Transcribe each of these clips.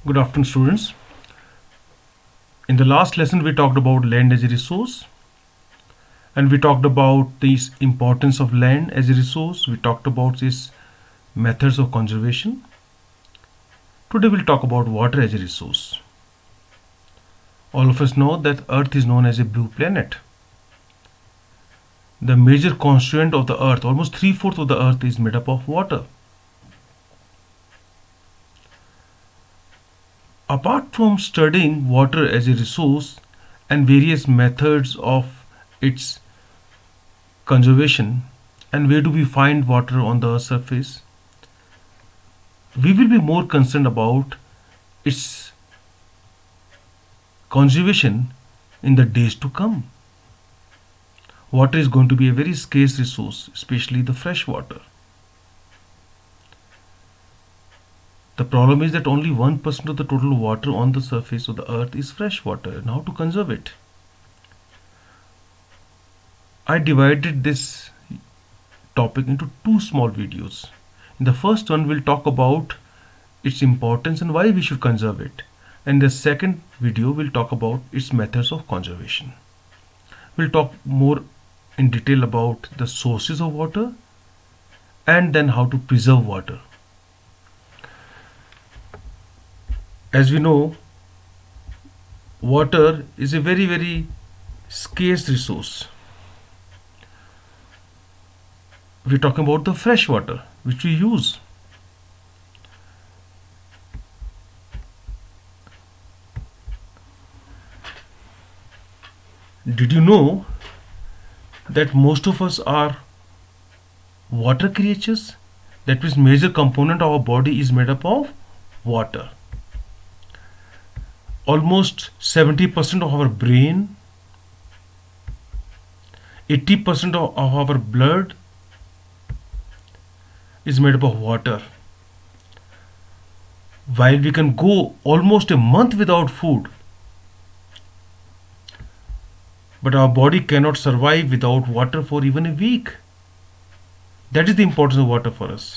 Good afternoon, students. In the last lesson, we talked about land as a resource and we talked about the importance of land as a resource. We talked about its methods of conservation. Today, we'll talk about water as a resource. All of us know that Earth is known as a blue planet. The major constituent of the Earth, almost 3/4 of the Earth, is made up of water. Apart from studying water as a resource and various methods of its conservation and where do we find water on the surface, we will be more concerned about its conservation in the days to come. Water is going to be a very scarce resource, especially the fresh water. The problem is that only 1% of the total water on the surface of the earth is fresh water, and how to conserve it. I divided this topic into two small videos. In the first one, we'll talk about its importance and why we should conserve it. And the second video, we'll talk about its methods of conservation. We'll talk more in detail about the sources of water and then how to preserve water. As we know, water is a very scarce resource. We're talking about the fresh water which we use. Did you know that most of us are water creatures? That means major component of our body is made up of water. Almost 70% of our brain, 80% of our blood is made up of water. While we can go almost a month without food, but our body cannot survive without water for even a week. That is the importance of water for us.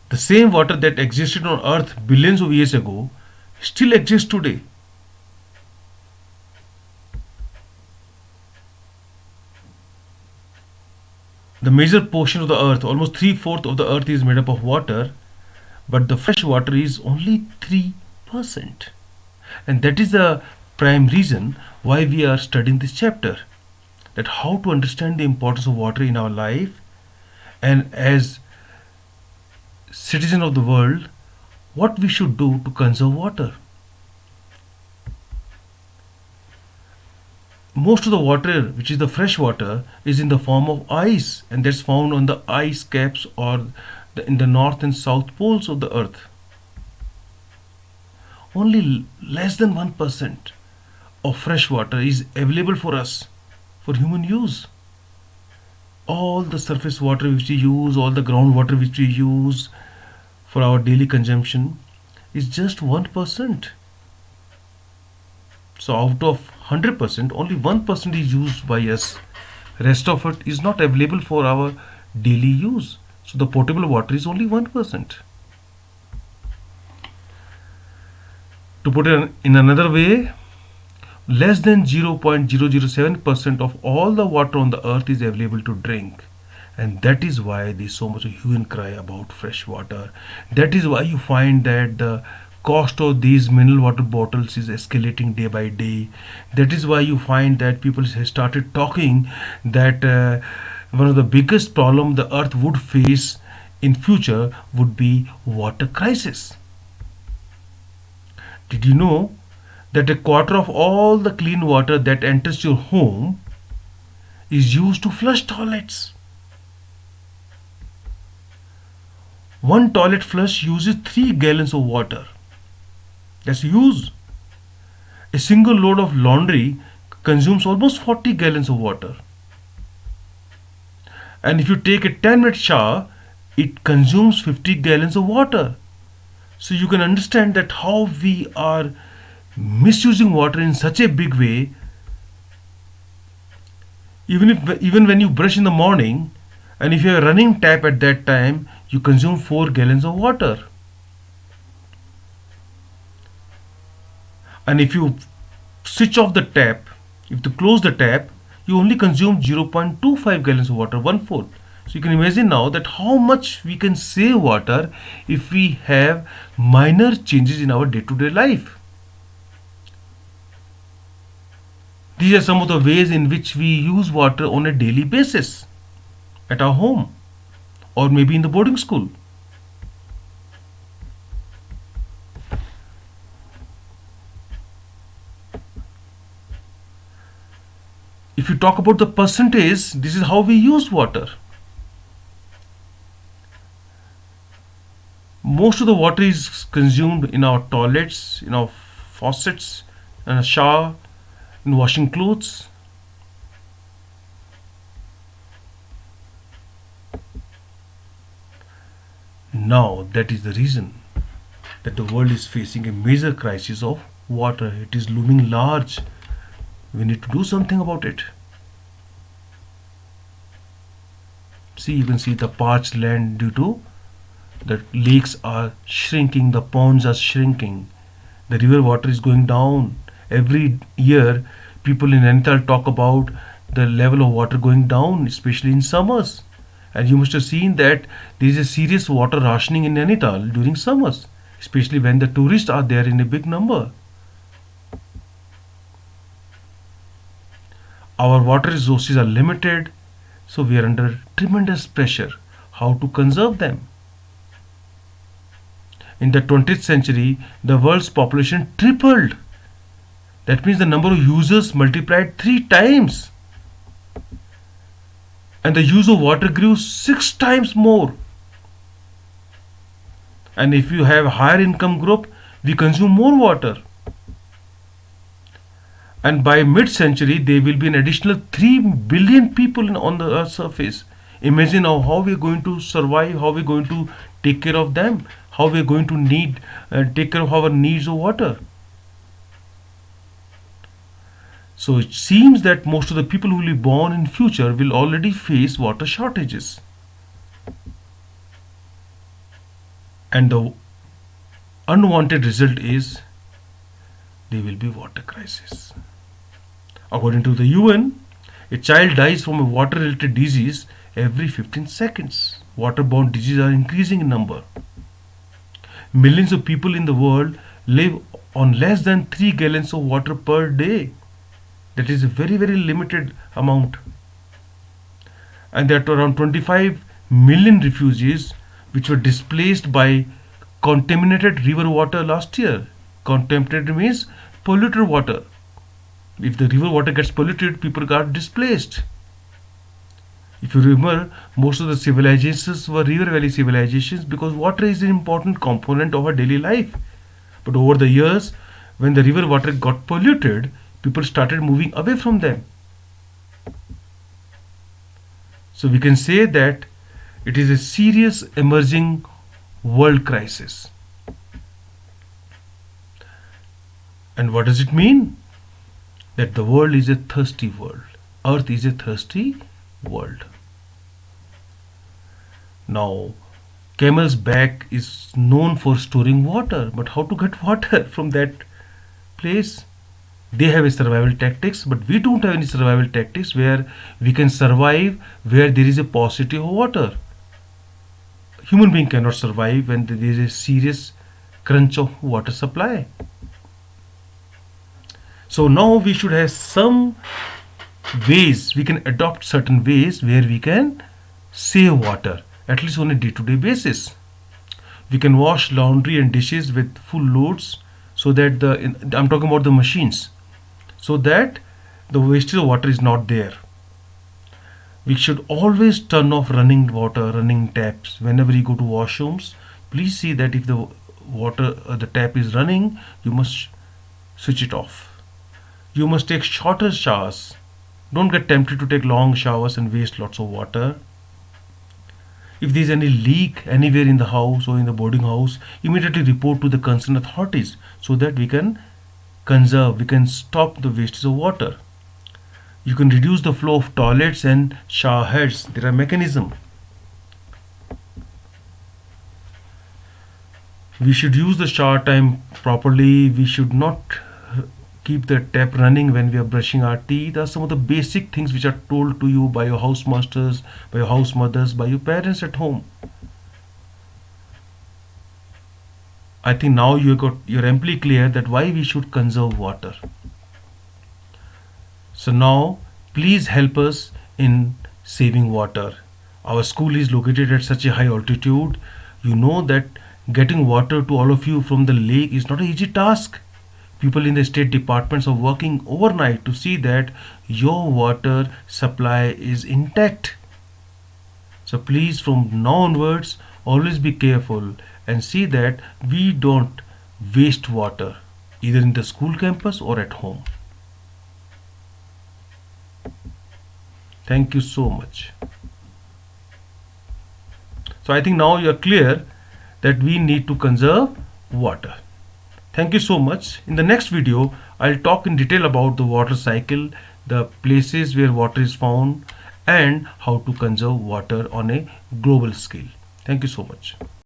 The same water that existed on earth billions of years ago still exists today. The major portion of the earth, almost 3/4 of the earth, is made up of water, but the fresh water is only 3%. And that is the prime reason why we are studying this chapter, that how to understand the importance of water in our life, and as citizen of the world, what we should do to conserve water. Most of the water, which is the fresh water, is in the form of ice, and that's found on the ice caps or in the north and south poles of the earth. Only less than 1% of fresh water is available for us for human use. All the surface water which we use, all the groundwater which we use for our daily consumption is just 1%. So out of 100%, only 1% is used by us. Rest of it is not available for our daily use. So the potable water is only 1%. To put it in another way, less than 0.007% of all the water on the earth is available to drink. And that is why there is so much hue and cry about fresh water. That is why you find that the cost of these mineral water bottles is escalating day by day. That is why you find that people have started talking that one of the biggest problem the earth would face in future would be water crisis. Did you know that a quarter of all the clean water that enters your home is used to flush toilets? One toilet flush uses 3 gallons of water. That's huge. A single load of laundry consumes almost 40 gallons of water. And if you take a 10-minute shower, it consumes 50 gallons of water. So you can understand that how we are misusing water in such a big way. Even when you brush in the morning, and if you have a running tap at that time, you consume 4 gallons of water. And if you switch off the tap, if you close the tap, you only consume 0.25 gallons of water, one fourth. So you can imagine now that how much we can save water if we have minor changes in our day-to-day life. These are some of the ways in which we use water on a daily basis at our home or maybe in the boarding school. If you talk about the percentage, this is how we use water. Most of the water is consumed in our toilets, in our faucets, in a shower, in washing clothes. Now that is the reason that the world is facing a major crisis of water. It is looming large. We need to do something about it. See, you can see the parched land due to the lakes are shrinking, the ponds are shrinking, the river water is going down. Every year, people in Nainital talk about the level of water going down, especially in summers. And you must have seen that there is a serious water rationing in Nainital during summers, especially when the tourists are there in a big number. Our water resources are limited, so we are under tremendous pressure. How to conserve them? In the 20th century, the world's population tripled. That means the number of users multiplied 3 times. And the use of water grew 6 times more. And if you have a higher income group, we consume more water. And by mid-century, there will be an additional 3 billion people on the Earth's surface. Imagine how we are going to survive, how we are going to take care of them, how we are going to take care of our needs of water. So it seems that most of the people who will be born in future will already face water shortages. And the unwanted result is there will be water crisis. According to the UN, a child dies from a water-related disease every 15 seconds. Waterborne diseases are increasing in number. Millions of people in the world live on less than 3 gallons of water per day. That is a very, very limited amount. And there are around 25 million refugees which were displaced by contaminated river water last year. Contaminated means polluted water. If the river water gets polluted, people got displaced. If you remember, most of the civilizations were river valley civilizations because water is an important component of our daily life. But over the years, when the river water got polluted, people started moving away from them. So we can say that it is a serious emerging world crisis. And what does it mean? That the world is a thirsty world. Earth is a thirsty world. Now, camel's back is known for storing water, but how to get water from that place? They have a survival tactics, but we don't have any survival tactics where we can survive where there is a paucity of water. Human being cannot survive when there is a serious crunch of water supply. So now we should have some ways, we can adopt certain ways where we can save water, at least on a day-to-day basis. We can wash laundry and dishes with full loads so that I'm talking about the machines, so that the wastage of water is not there. We should always turn off running water, running taps. Whenever you go to washrooms, please see that if the tap is running, you must switch it off. You must take shorter showers. Don't get tempted to take long showers and waste lots of water. If there is any leak anywhere in the house or in the boarding house, immediately report to the concerned authorities so that we can conserve, we can stop the wastage of water. You can reduce the flow of toilets and shower heads. There are mechanisms. We should use the shower time properly. We should not keep the tap running when we are brushing our teeth are some of the basic things which are told to you by your house masters, by your house mothers, by your parents at home. I think now you're amply clear that why we should conserve water. So now please help us in saving water. Our school is located at such a high altitude. You know that getting water to all of you from the lake is not an easy task. People in the state departments are working overnight to see that your water supply is intact. So please, from now onwards, always be careful and see that we don't waste water either in the school campus or at home. Thank you so much. So I think now you are clear that we need to conserve water. Thank you so much. In the next video, I'll talk in detail about the water cycle, the places where water is found, and how to conserve water on a global scale. Thank you so much.